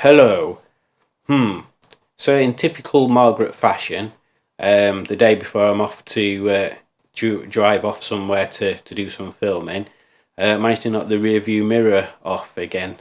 Hello. So in typical Margaret fashion, the day before I'm off to drive off somewhere to do some filming, managed to knock the rear view mirror off again.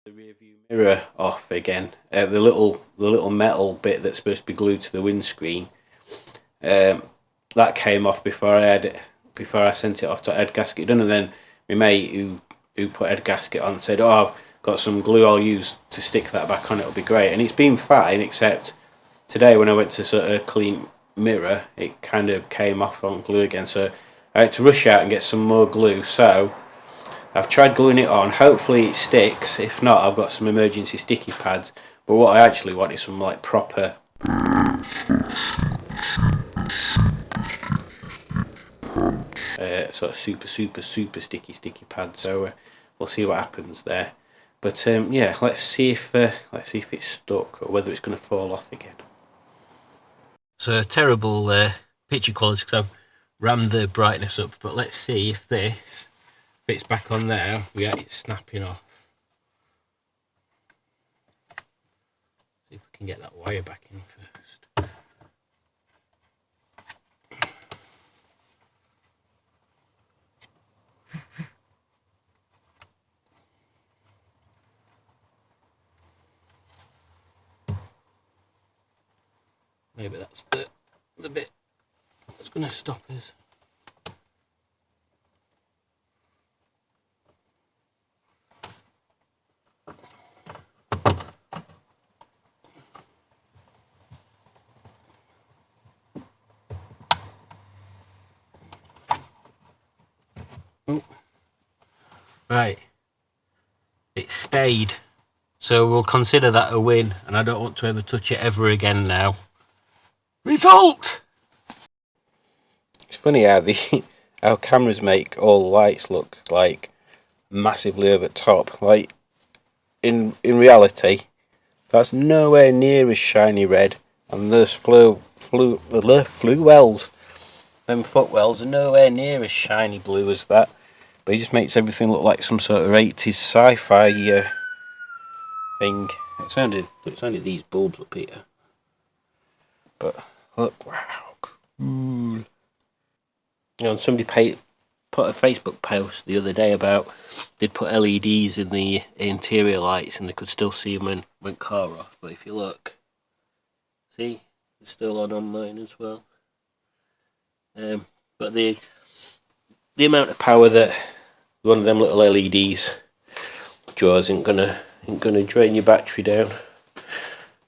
The rear view mirror off again. The little metal bit that's supposed to be glued to the windscreen. That came off before I sent it off to head gasket done, and then my mate who put head gasket on said, "Oh, I've got some glue I'll use to stick that back on. It'll be great." And it's been fine, except today when I went to sort of clean mirror, it kind of came off on glue again. So I had to rush out and get some more glue. So I've tried gluing it on. Hopefully it sticks. If not, I've got some emergency sticky pads. But what I actually want is some like proper sort of super sticky pads. So we'll see what happens there. But yeah, let's see if it's stuck or whether it's going to fall off again. So terrible picture quality because I've rammed the brightness up. But let's see if this fits back on there. Yeah, it's snapping off. See if we can get that wire back in first. Maybe that's the bit that's going to stop us. Right, it stayed, so we'll consider that a win, and I don't want to ever touch it ever again now. Result! It's funny how how cameras make all the lights look like massively over the top. Like in reality, that's nowhere near as shiny red, and those flue wells, them footwells are nowhere near as shiny blue as that. But it just makes everything look like some sort of 80s sci-fi thing. It's only these bulbs up here. But look, wow, cool. And somebody put a Facebook post the other day about they'd put LEDs in the interior lights and they could still see them when car off. But if you look, see, it's still on mine as well. But the amount of power that one of them little LEDs draws ain't gonna drain your battery down.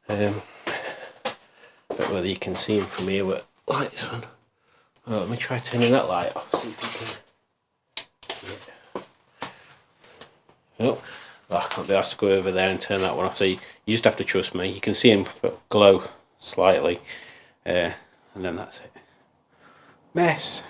But whether you can see them from here with lights on. Oh, let me try turning that light off. See if you can. Yeah. Oh, I can't be asked to go over there and turn that one off. So you just have to trust me. You can see them glow slightly, and then that's it. Mess.